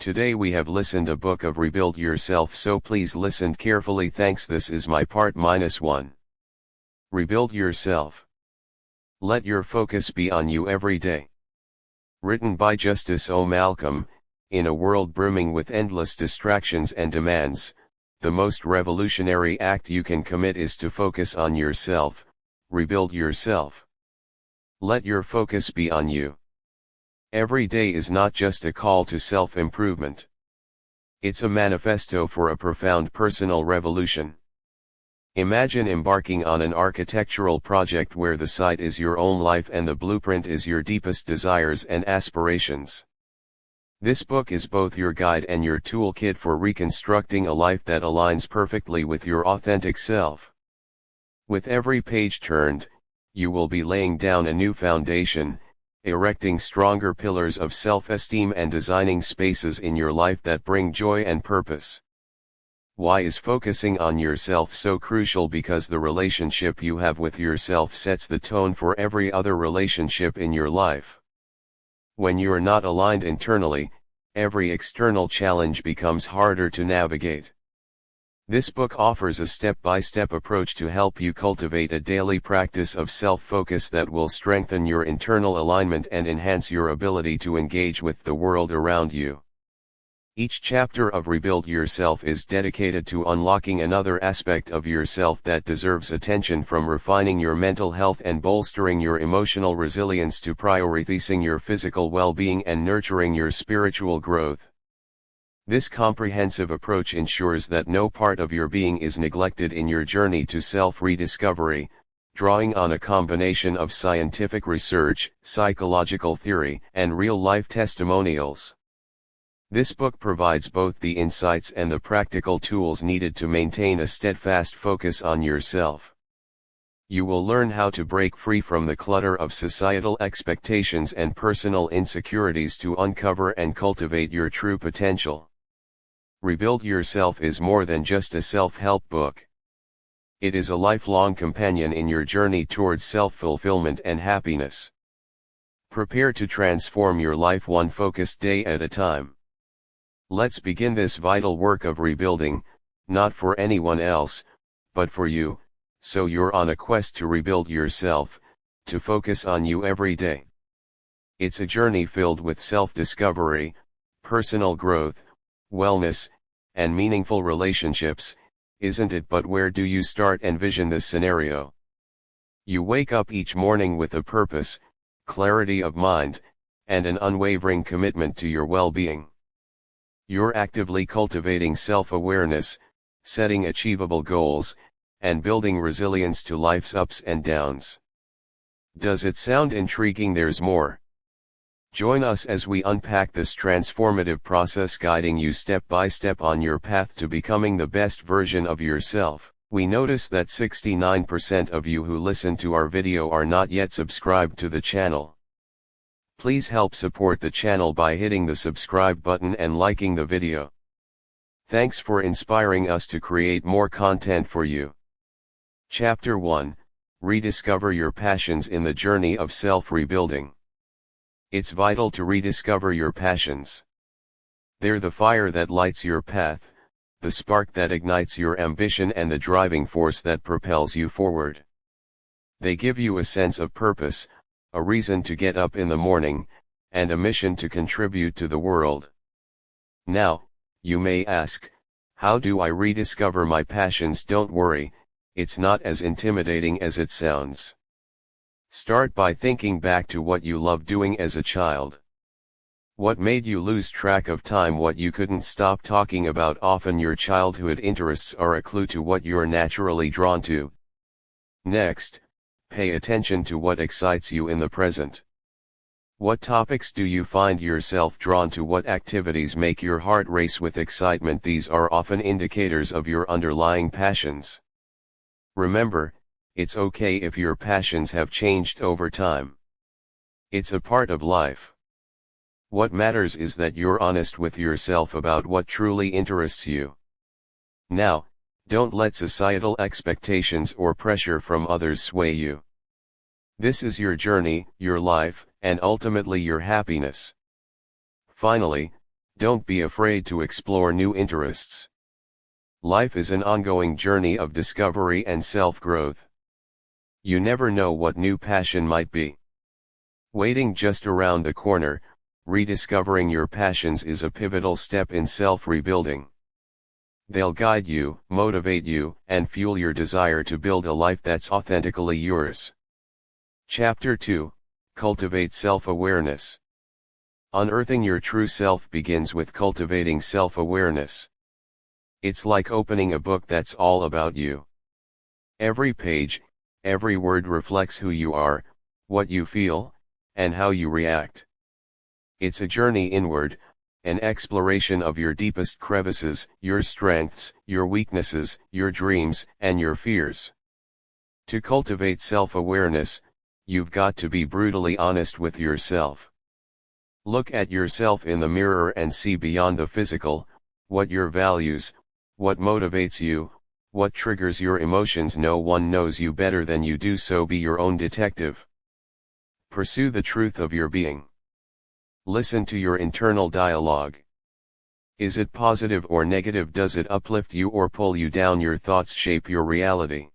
Today we have listened a book of Rebuild Yourself, so please listen carefully. Thanks. This is my part -1. Rebuild yourself. Let your focus be on you every day. Written by Justice O. Malcolm. In a world brimming with endless distractions and demands, the most revolutionary act you can commit is to focus on yourself. Rebuild yourself. Let your focus be on you. Every day is not just a call to self-improvement. It's a manifesto for a profound personal revolution. Imagine embarking on an architectural project where the site is your own life and the blueprint is your deepest desires and aspirations. This book is both your guide and your toolkit for reconstructing a life that aligns perfectly with your authentic self. With every page turned, you will be laying down a new foundation, erecting stronger pillars of self-esteem and designing spaces in your life that bring joy and purpose. Why is focusing on yourself so crucial? Because the relationship you have with yourself sets the tone for every other relationship in your life. When you're not aligned internally, every external challenge becomes harder to navigate. This book offers a step-by-step approach to help you cultivate a daily practice of self-focus that will strengthen your internal alignment and enhance your ability to engage with the world around you. Each chapter of Rebuild Yourself is dedicated to unlocking another aspect of yourself that deserves attention, from refining your mental health and bolstering your emotional resilience to prioritizing your physical well-being and nurturing your spiritual growth. This comprehensive approach ensures that no part of your being is neglected in your journey to self-rediscovery, drawing on a combination of scientific research, psychological theory, and real-life testimonials. This book provides both the insights and the practical tools needed to maintain a steadfast focus on yourself. You will learn how to break free from the clutter of societal expectations and personal insecurities to uncover and cultivate your true potential. Rebuild Yourself is more than just a self-help book. It is a lifelong companion in your journey towards self-fulfillment and happiness. Prepare to transform your life one focused day at a time. Let's begin this vital work of rebuilding, not for anyone else, but for you, so you're on a quest to rebuild yourself, to focus on you every day. It's a journey filled with self-discovery, personal growth, wellness, and meaningful relationships, isn't it? But where do you start? Envision this scenario. You wake up each morning with a purpose, clarity of mind, and an unwavering commitment to your well-being. You're actively cultivating self-awareness, setting achievable goals, and building resilience to life's ups and downs. Does it sound intriguing? There's more. Join us as we unpack this transformative process, guiding you step by step on your path to becoming the best version of yourself. We notice that 69% of you who listen to our video are not yet subscribed to the channel. Please help support the channel by hitting the subscribe button and liking the video. Thanks for inspiring us to create more content for you. Chapter 1: Rediscover Your Passions in the Journey of Self-Rebuilding. It's vital to rediscover your passions. They're the fire that lights your path, the spark that ignites your ambition, and the driving force that propels you forward. They give you a sense of purpose, a reason to get up in the morning, and a mission to contribute to the world. Now, you may ask, how do I rediscover my passions? Don't worry, it's not as intimidating as it sounds. Start by thinking back to what you loved doing as a child. What made you lose track of time? What you couldn't stop talking about? Often your childhood interests are a clue to what you're naturally drawn to. Next, pay attention to what excites you in the present. What topics do you find yourself drawn to? What activities make your heart race with excitement? These are often indicators of your underlying passions. Remember, it's okay if your passions have changed over time. It's a part of life. What matters is that you're honest with yourself about what truly interests you. Now, don't let societal expectations or pressure from others sway you. This is your journey, your life, and ultimately your happiness. Finally, Don't be afraid to explore new interests. Life is an ongoing journey of discovery and self-growth. You never know what new passion might be waiting just around the corner. Rediscovering your passions is a pivotal step in self-rebuilding. They'll guide you, motivate you, and fuel your desire to build a life that's authentically yours. Chapter 2, Cultivate Self-Awareness. Unearthing your true self begins with cultivating self-awareness. It's like opening a book that's all about you. Every page, every word reflects who you are, what you feel, and how you react. It's a journey inward, an exploration of your deepest crevices, your strengths, your weaknesses, your dreams, and your fears. To cultivate self-awareness, you've got to be brutally honest with yourself. Look at yourself in the mirror and see beyond the physical, what your values, what motivates you, what triggers your emotions. No one knows you better than you do, so be your own detective. Pursue the truth of your being. Listen to your internal dialogue. Is it positive or negative? Does it uplift you or pull you down? Your thoughts shape your reality.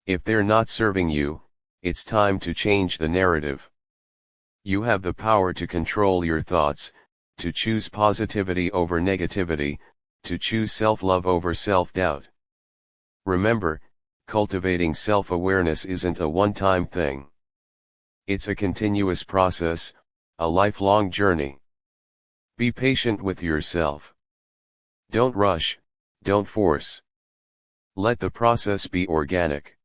If they're not serving you, it's time to change the narrative. You have the power to control your thoughts, to choose positivity over negativity, to choose self-love over self-doubt. Remember, cultivating self-awareness isn't a one-time thing. It's a continuous process, a lifelong journey. Be patient with yourself. Don't rush, don't force. Let the process be organic.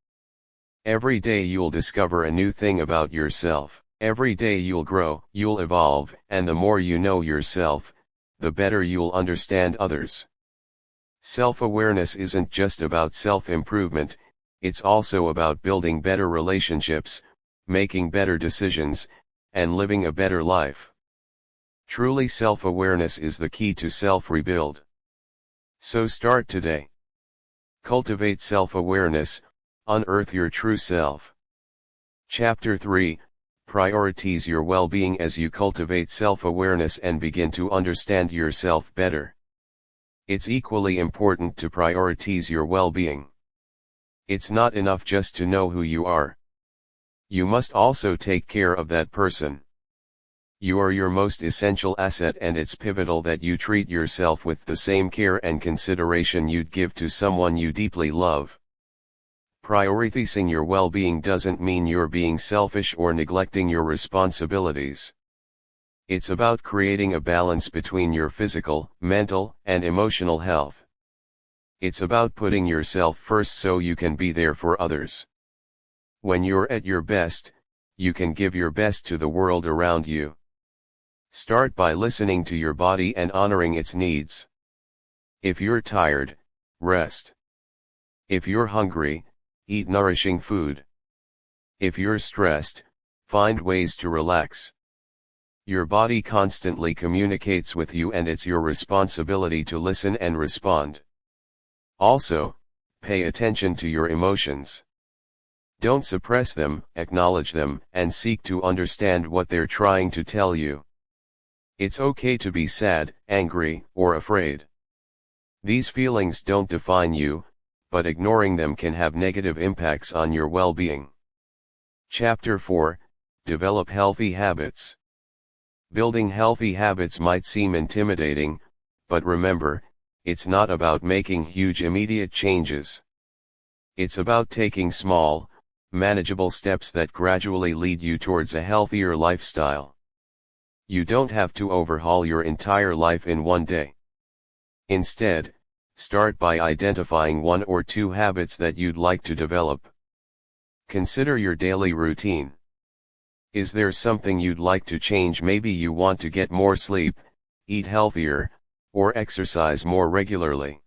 Every day you'll discover a new thing about yourself. Every day you'll grow, you'll evolve, and the more you know yourself, the better you'll understand others. Self-awareness isn't just about self-improvement, it's also about building better relationships, making better decisions, and living a better life. Truly, self-awareness is the key to self-rebuild. So start today. Cultivate self-awareness, unearth your true self. Chapter 3, Prioritize your well-being. As you cultivate self-awareness and begin to understand yourself better, it's equally important to prioritize your well-being. It's not enough just to know who you are. You must also take care of that person. You are your most essential asset, and it's pivotal that you treat yourself with the same care and consideration you'd give to someone you deeply love. Prioritizing your well-being doesn't mean you're being selfish or neglecting your responsibilities. It's about creating a balance between your physical, mental, and emotional health. It's about putting yourself first so you can be there for others. When you're at your best, you can give your best to the world around you. Start by listening to your body and honoring its needs. If you're tired, rest. If you're hungry, eat nourishing food. If you're stressed, find ways to relax. Your body constantly communicates with you, and it's your responsibility to listen and respond. Also, pay attention to your emotions. Don't suppress them, acknowledge them, and seek to understand what they're trying to tell you. It's okay to be sad, angry, or afraid. These feelings don't define you, but ignoring them can have negative impacts on your well-being. Chapter 4, Develop Healthy Habits. Building healthy habits might seem intimidating, but remember, it's not about making huge immediate changes. It's about taking small, manageable steps that gradually lead you towards a healthier lifestyle. You don't have to overhaul your entire life in one day. Instead, start by identifying 1 or 2 habits that you'd like to develop. Consider your daily routine. Is there something you'd like to change? Maybe you want to get more sleep, eat healthier, or exercise more regularly.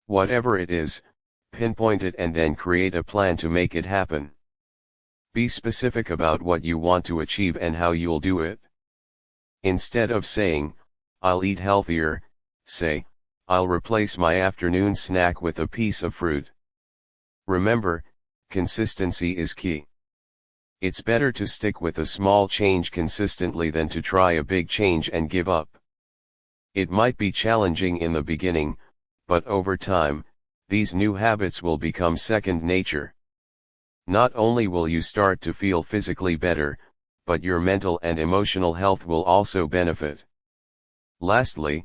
Whatever it is, pinpoint it and then create a plan to make it happen. Be specific about what you want to achieve and how you'll do it. Instead of saying, "I'll eat healthier," say, "I'll replace my afternoon snack with a piece of fruit." Remember, consistency is key. It's better to stick with a small change consistently than to try a big change and give up. It might be challenging in the beginning, but over time, these new habits will become second nature. Not only will you start to feel physically better, but your mental and emotional health will also benefit. Lastly,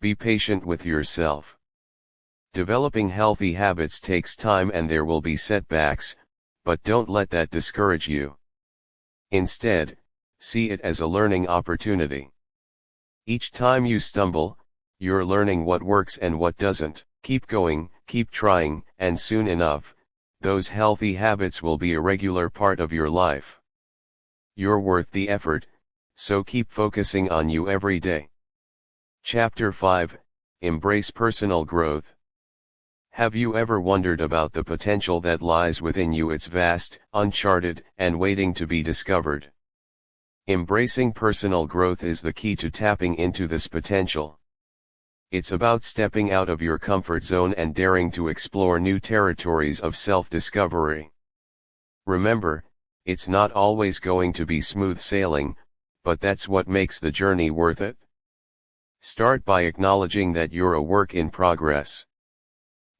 be patient with yourself. Developing healthy habits takes time and there will be setbacks, but don't let that discourage you. Instead, see it as a learning opportunity. Each time you stumble, you're learning what works and what doesn't. Keep going, keep trying, and soon enough, those healthy habits will be a regular part of your life. You're worth the effort, so keep focusing on you every day. Chapter 5, Embrace Personal Growth. Have you ever wondered about the potential that lies within you? It's vast, uncharted, and waiting to be discovered. Embracing personal growth is the key to tapping into this potential. It's about stepping out of your comfort zone and daring to explore new territories of self-discovery. Remember, it's not always going to be smooth sailing, but that's what makes the journey worth it. Start by acknowledging that you're a work in progress.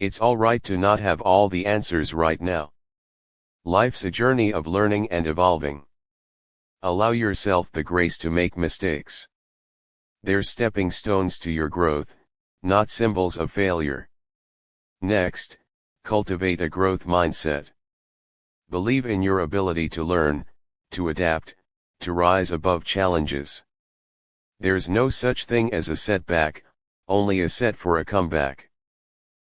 It's all right to not have all the answers right now. Life's a journey of learning and evolving. Allow yourself the grace to make mistakes. They're stepping stones to your growth, not symbols of failure. Next, cultivate a growth mindset. Believe in your ability to learn, to adapt, to rise above challenges. There's no such thing as a setback, only a set for a comeback.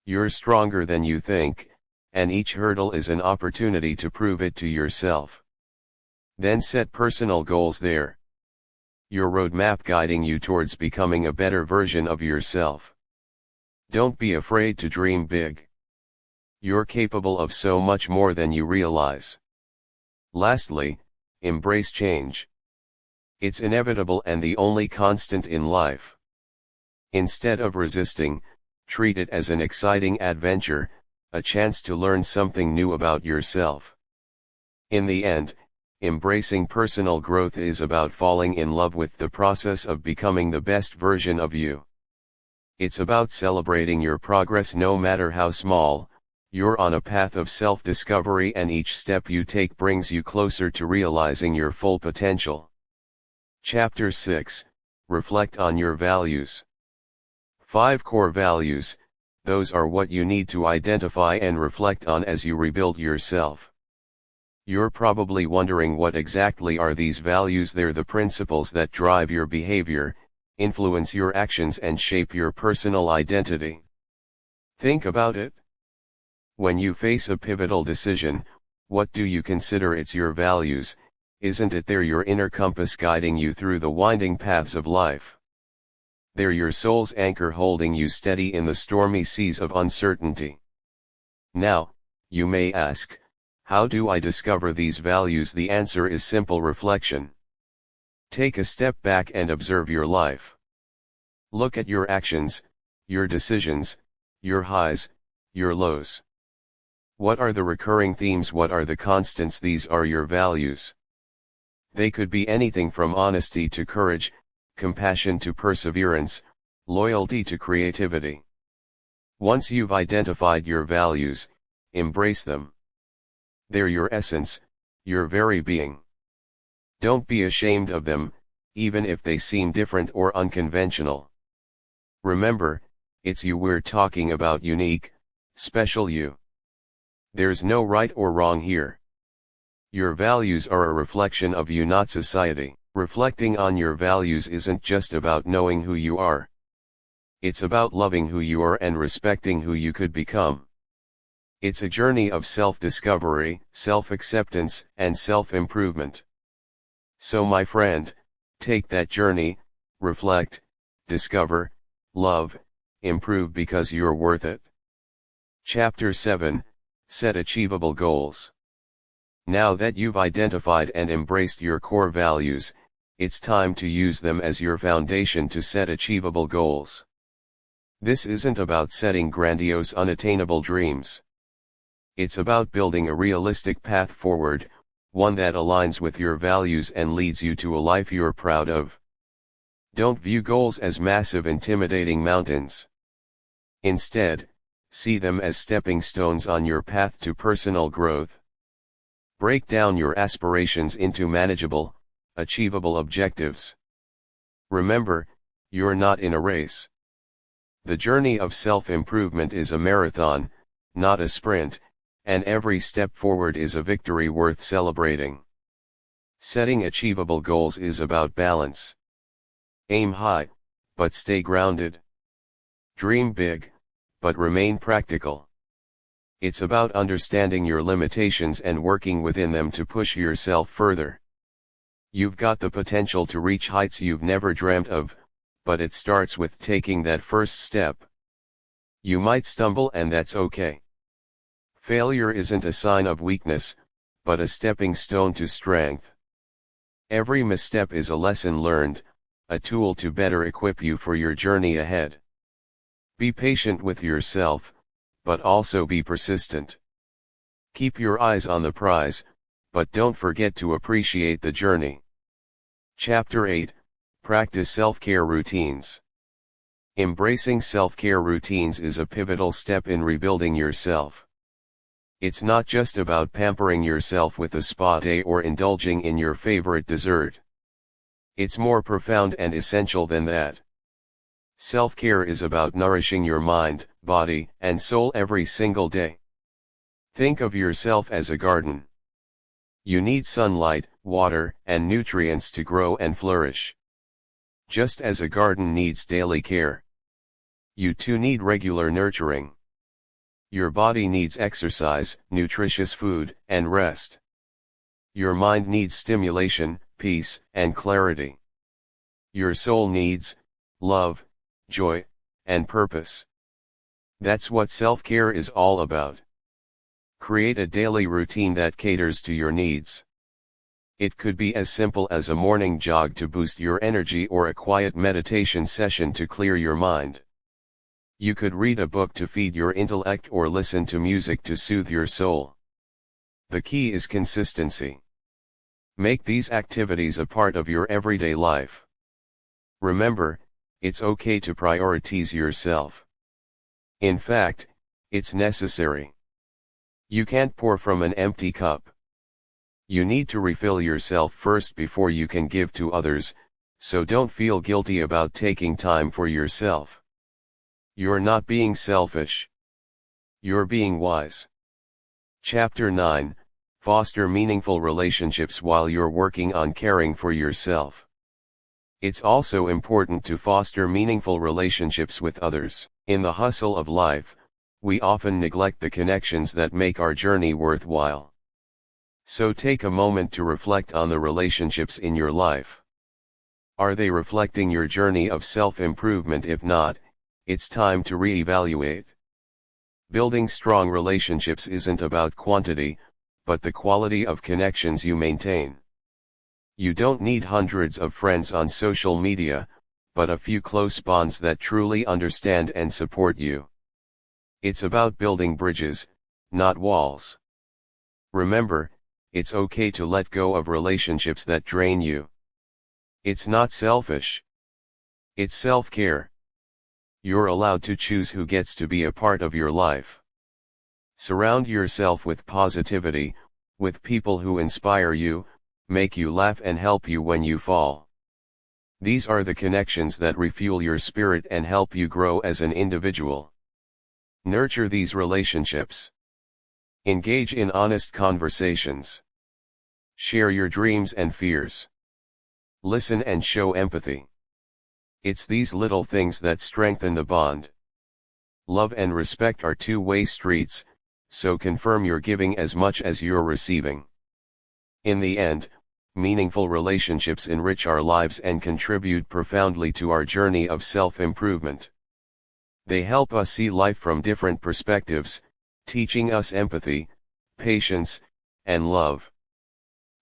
You're stronger than you think, and each hurdle is an opportunity to prove it to yourself. Then set personal goals there. Your roadmap guiding you towards becoming a better version of yourself. Don't be afraid to dream big. You're capable of so much more than you realize. Lastly, embrace change. It's inevitable and the only constant in life. Instead of resisting, treat it as an exciting adventure, a chance to learn something new about yourself. In the end, embracing personal growth is about falling in love with the process of becoming the best version of you. It's about celebrating your progress no matter how small. You're on a path of self-discovery and each step you take brings you closer to realizing your full potential. Chapter 6, Reflect on your values. 5 core values, those are what you need to identify and reflect on as you rebuild yourself. You're probably wondering what exactly are these values. They're the principles that drive your behavior, influence your actions and shape your personal identity. Think about it. When you face a pivotal decision, what do you consider? It's your values, isn't it? They're your inner compass guiding you through the winding paths of life. They're your soul's anchor holding you steady in the stormy seas of uncertainty. Now, you may ask, how do I discover these values? The answer is simple: reflection. Take a step back and observe your life. Look at your actions, your decisions, your highs, your lows. What are the recurring themes? What are the constants? These are your values. They could be anything from honesty to courage, compassion to perseverance, loyalty to creativity. Once you've identified your values, embrace them. They're your essence, your very being. Don't be ashamed of them, even if they seem different or unconventional. Remember, it's you we're talking about, unique, special you. There's no right or wrong here. Your values are a reflection of you, not society. Reflecting on your values isn't just about knowing who you are. It's about loving who you are and respecting who you could become. It's a journey of self-discovery, self-acceptance, and self-improvement. So my friend, take that journey, reflect, discover, love, improve, because you're worth it. Chapter 7, Set Achievable Goals. Now that you've identified and embraced your core values, it's time to use them as your foundation to set achievable goals. This isn't about setting grandiose, unattainable dreams. It's about building a realistic path forward, one that aligns with your values and leads you to a life you're proud of. Don't view goals as massive intimidating mountains. Instead, see them as stepping stones on your path to personal growth. Break down your aspirations into manageable, achievable objectives. Remember, you're not in a race. The journey of self-improvement is a marathon, not a sprint, and every step forward is a victory worth celebrating. Setting achievable goals is about balance. Aim high, but stay grounded. Dream big, but remain practical. It's about understanding your limitations and working within them to push yourself further. You've got the potential to reach heights you've never dreamt of, but it starts with taking that first step. You might stumble, and that's okay. Failure isn't a sign of weakness, but a stepping stone to strength. Every misstep is a lesson learned, a tool to better equip you for your journey ahead. Be patient with yourself, but also be persistent. Keep your eyes on the prize, but don't forget to appreciate the journey. Chapter 8, Practice Self-Care Routines. Embracing self-care routines is a pivotal step in rebuilding yourself. It's not just about pampering yourself with a spa day or indulging in your favorite dessert. It's more profound and essential than that. Self-care is about nourishing your mind, body, and soul every single day. Think of yourself as a garden. You need sunlight, water, and nutrients to grow and flourish. Just as a garden needs daily care, you too need regular nurturing. Your body needs exercise, nutritious food, and rest. Your mind needs stimulation, peace, and clarity. Your soul needs love, joy, and purpose. That's what self-care is all about. Create a daily routine that caters to your needs. It could be as simple as a morning jog to boost your energy or a quiet meditation session to clear your mind. You could read a book to feed your intellect or listen to music to soothe your soul. The key is consistency. Make these activities a part of your everyday life. Remember, it's okay to prioritize yourself. In fact, it's necessary. You can't pour from an empty cup. You need to refill yourself first before you can give to others, so don't feel guilty about taking time for yourself. You're not being selfish. You're being wise. Chapter 9, Foster meaningful relationships while you're working on caring for yourself. It's also important to foster meaningful relationships with others. In the hustle of life, we often neglect the connections that make our journey worthwhile. So take a moment to reflect on the relationships in your life. Are they reflecting your journey of self-improvement? If not, it's time to reevaluate. Building strong relationships isn't about quantity, but the quality of connections you maintain. You don't need hundreds of friends on social media, but a few close bonds that truly understand and support you. It's about building bridges, not walls. Remember, it's okay to let go of relationships that drain you. It's not selfish. It's self-care. You're allowed to choose who gets to be a part of your life. Surround yourself with positivity, with people who inspire you, make you laugh and help you when you fall. These are the connections that refuel your spirit and help you grow as an individual. Nurture these relationships. Engage in honest conversations. Share your dreams and fears. Listen and show empathy. It's these little things that strengthen the bond. Love and respect are two-way streets, so confirm you're giving as much as you're receiving. In the end, meaningful relationships enrich our lives and contribute profoundly to our journey of self-improvement. They help us see life from different perspectives, teaching us empathy, patience, and love.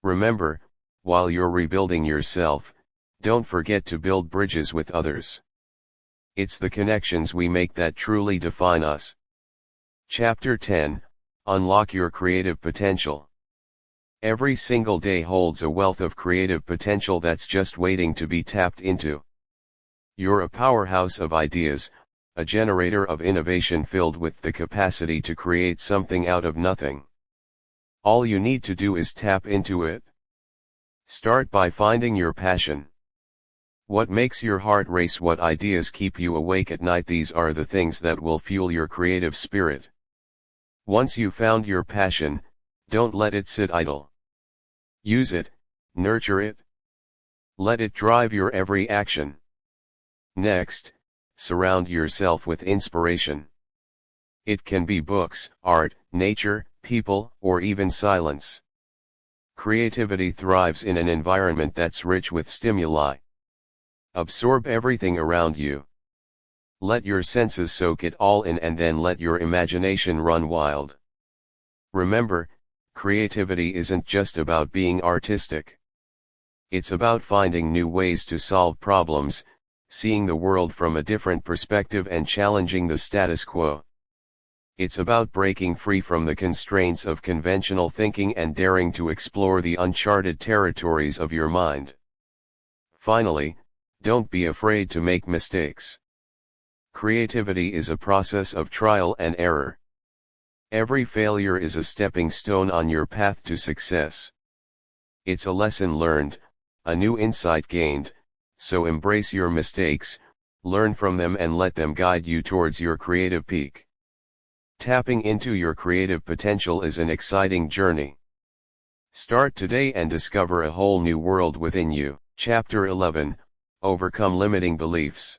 Remember, while you're rebuilding yourself, don't forget to build bridges with others. It's the connections we make that truly define us. Chapter 10, Unlock Your Creative Potential. Every single day holds a wealth of creative potential that's just waiting to be tapped into. You're a powerhouse of ideas, a generator of innovation filled with the capacity to create something out of nothing. All you need to do is tap into it. Start by finding your passion. What makes your heart race? What ideas keep you awake at night? These are the things that will fuel your creative spirit. Once you've found your passion, don't let it sit idle. Use it, nurture it. Let it drive your every action. Next, surround yourself with inspiration. It can be books, art, nature, people, or even silence. Creativity thrives in an environment that's rich with stimuli. Absorb everything around you. Let your senses soak it all in and then let your imagination run wild. Remember, creativity isn't just about being artistic. It's about finding new ways to solve problems, seeing the world from a different perspective and challenging the status quo. It's about breaking free from the constraints of conventional thinking and daring to explore the uncharted territories of your mind. Finally, don't be afraid to make mistakes. Creativity is a process of trial and error. Every failure is a stepping stone on your path to success. It's a lesson learned, a new insight gained, so embrace your mistakes, learn from them and let them guide you towards your creative peak. Tapping into your creative potential is an exciting journey. Start today and discover a whole new world within you. Chapter 11, Overcome Limiting Beliefs.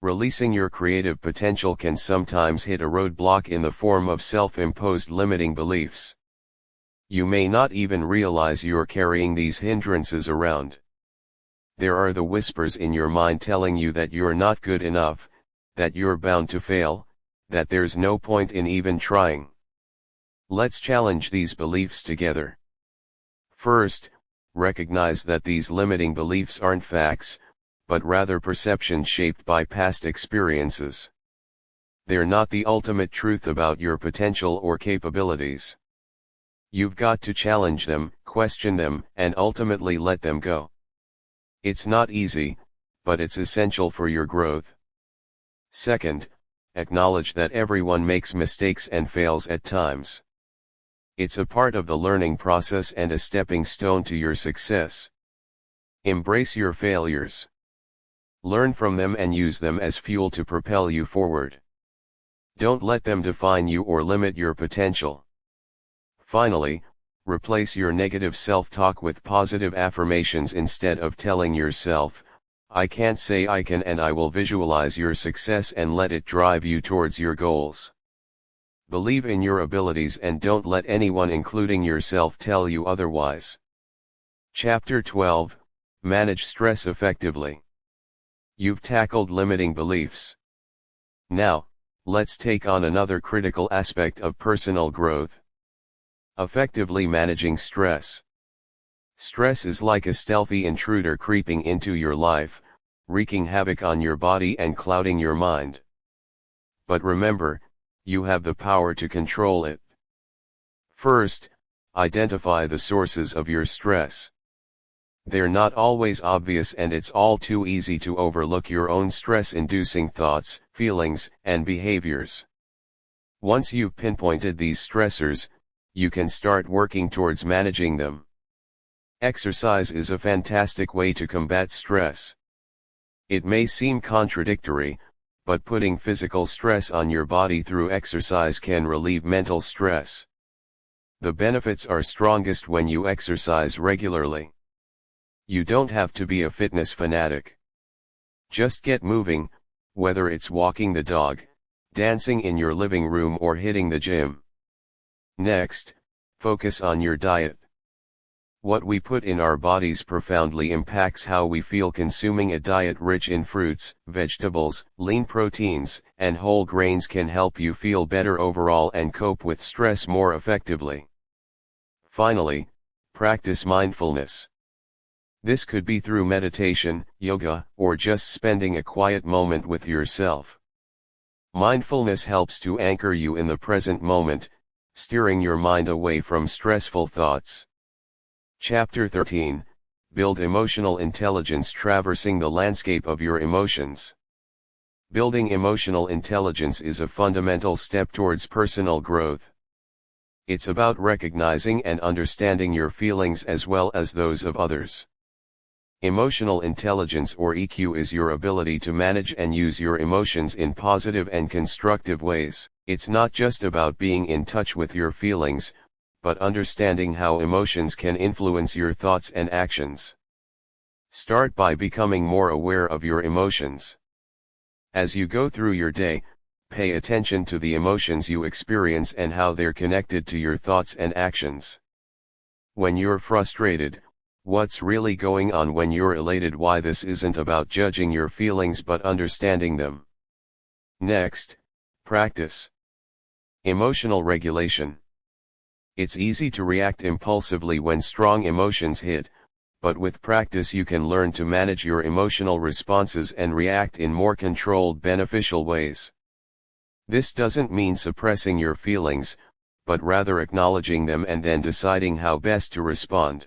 Releasing your creative potential can sometimes hit a roadblock in the form of self-imposed limiting beliefs. You may not even realize you're carrying these hindrances around. There are the whispers in your mind telling you that you're not good enough, that you're bound to fail, that there's no point in even trying. Let's challenge these beliefs together. First, recognize that these limiting beliefs aren't facts, but rather perceptions shaped by past experiences. They're not the ultimate truth about your potential or capabilities. You've got to challenge them, question them, and ultimately let them go. It's not easy, but it's essential for your growth. Second, acknowledge that everyone makes mistakes and fails at times. It's a part of the learning process and a stepping stone to your success. Embrace your failures. Learn from them and use them as fuel to propel you forward. Don't let them define you or limit your potential. Finally, replace your negative self-talk with positive affirmations. Instead of telling yourself, "I can't," say, "I can," and I will visualize your success and let it drive you towards your goals. Believe in your abilities and don't let anyone, including yourself, tell you otherwise. Chapter 12, Manage Stress Effectively. You've tackled limiting beliefs. Now, let's take on another critical aspect of personal growth. Effectively managing stress. Stress is like a stealthy intruder creeping into your life, wreaking havoc on your body and clouding your mind. But remember, you have the power to control it. First, identify the sources of your stress. They're not always obvious, and it's all too easy to overlook your own stress-inducing thoughts, feelings, and behaviors. Once you've pinpointed these stressors, you can start working towards managing them. Exercise is a fantastic way to combat stress. It may seem contradictory, but putting physical stress on your body through exercise can relieve mental stress. The benefits are strongest when you exercise regularly. You don't have to be a fitness fanatic. Just get moving, whether it's walking the dog, dancing in your living room, or hitting the gym. Next, focus on your diet. What we put in our bodies profoundly impacts how we feel. Consuming a diet rich in fruits, vegetables, lean proteins, and whole grains can help you feel better overall and cope with stress more effectively. Finally, practice mindfulness. This could be through meditation, yoga, or just spending a quiet moment with yourself. Mindfulness helps to anchor you in the present moment, steering your mind away from stressful thoughts. Chapter 13, Build emotional intelligence traversing the landscape of your emotions. Building emotional intelligence is a fundamental step towards personal growth. It's about recognizing and understanding your feelings as well as those of others. Emotional intelligence or EQ is your ability to manage and use your emotions in positive and constructive ways. It's not just about being in touch with your feelings, but understanding how emotions can influence your thoughts and actions. Start by becoming more aware of your emotions. As you go through your day, pay attention to the emotions you experience and how they're connected to your thoughts and actions. When you're frustrated, what's really going on? When you're elated, why? This isn't about judging your feelings but understanding them. Next, practice emotional regulation. It's easy to react impulsively when strong emotions hit, but with practice you can learn to manage your emotional responses and react in more controlled, beneficial ways. This doesn't mean suppressing your feelings, but rather acknowledging them and then deciding how best to respond.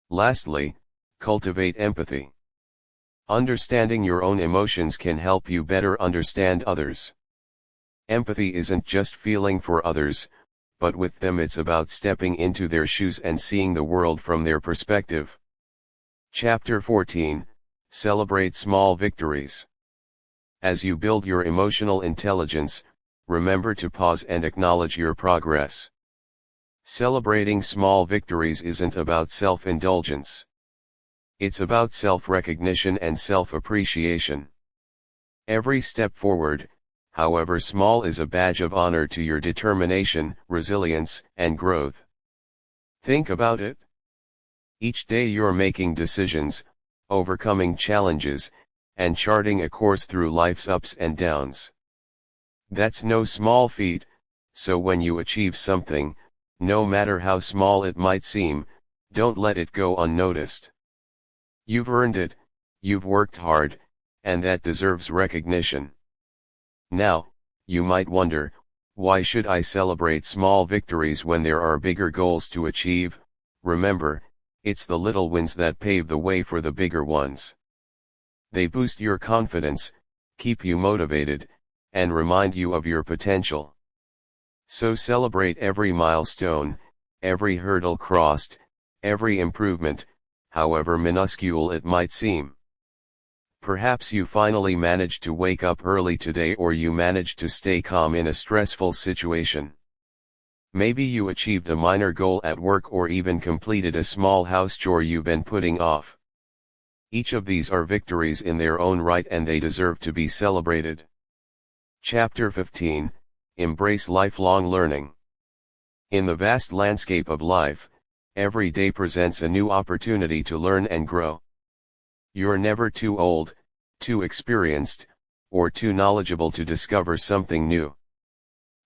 Lastly, cultivate empathy. Understanding your own emotions can help you better understand others. Empathy isn't just feeling for others, but with them it's about stepping into their shoes and seeing the world from their perspective. Chapter 14, Celebrate Small Victories. As you build your emotional intelligence, remember to pause and acknowledge your progress. Celebrating small victories isn't about self-indulgence. It's about self-recognition and self-appreciation. Every step forward, however small, is a badge of honor to your determination, resilience, and growth. Think about it. Each day you're making decisions, overcoming challenges, and charting a course through life's ups and downs. That's no small feat, so when you achieve something, no matter how small it might seem, don't let it go unnoticed. You've earned it, you've worked hard, and that deserves recognition. Now, you might wonder, why should I celebrate small victories when there are bigger goals to achieve? Remember, it's the little wins that pave the way for the bigger ones. They boost your confidence, keep you motivated, and remind you of your potential. So celebrate every milestone, every hurdle crossed, every improvement, however minuscule it might seem. Perhaps you finally managed to wake up early today, or you managed to stay calm in a stressful situation. Maybe you achieved a minor goal at work or even completed a small house chore you've been putting off. Each of these are victories in their own right and they deserve to be celebrated. Chapter 15, Embrace Lifelong Learning. In the vast landscape of life, every day presents a new opportunity to learn and grow. You're never too old, too experienced, or too knowledgeable to discover something new.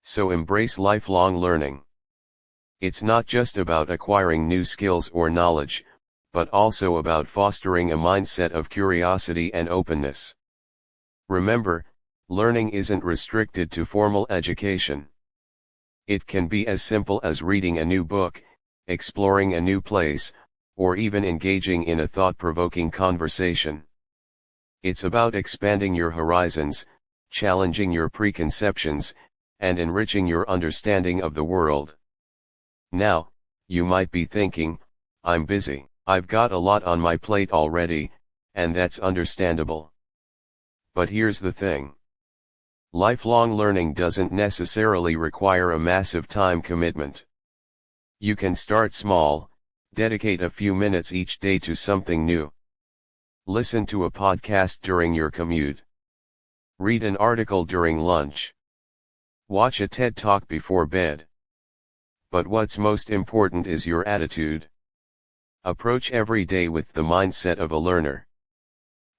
So embrace lifelong learning. It's not just about acquiring new skills or knowledge, but also about fostering a mindset of curiosity and openness. Remember, learning isn't restricted to formal education. It can be as simple as reading a new book, exploring a new place, or even engaging in a thought-provoking conversation. It's about expanding your horizons, challenging your preconceptions, and enriching your understanding of the world. Now, you might be thinking, I'm busy. I've got a lot on my plate already, and that's understandable. But here's the thing. Lifelong learning doesn't necessarily require a massive time commitment. You can start small, dedicate a few minutes each day to something new. Listen to a podcast during your commute. Read an article during lunch. Watch a TED Talk before bed. But what's most important is your attitude. Approach every day with the mindset of a learner.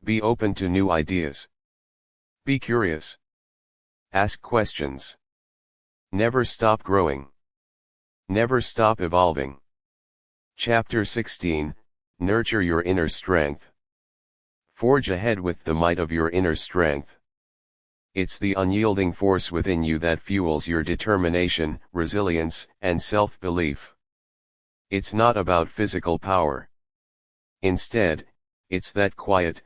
Be open to new ideas. Be curious. Ask questions. Never stop growing. Never stop evolving. Chapter 16, Nurture Your Inner Strength. Forge ahead with the might of your inner strength. It's the unyielding force within you that fuels your determination, resilience, and self-belief. It's not about physical power. Instead, it's that quiet,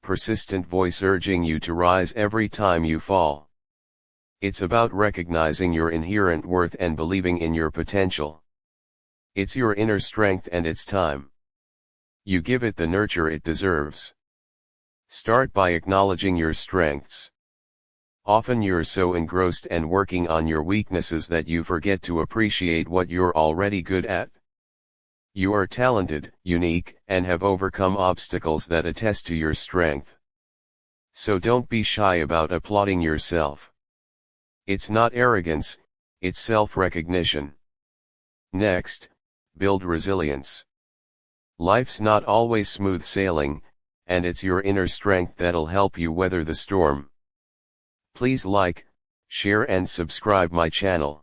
persistent voice urging you to rise every time you fall. It's about recognizing your inherent worth and believing in your potential. It's your inner strength and it's time. You give it the nurture it deserves. Start by acknowledging your strengths. Often you're so engrossed and working on your weaknesses that you forget to appreciate what you're already good at. You are talented, unique, and have overcome obstacles that attest to your strength. So don't be shy about applauding yourself. It's not arrogance, it's self-recognition. Next, build resilience. Life's not always smooth sailing, and it's your inner strength that'll help you weather the storm. Please like, share and subscribe my channel.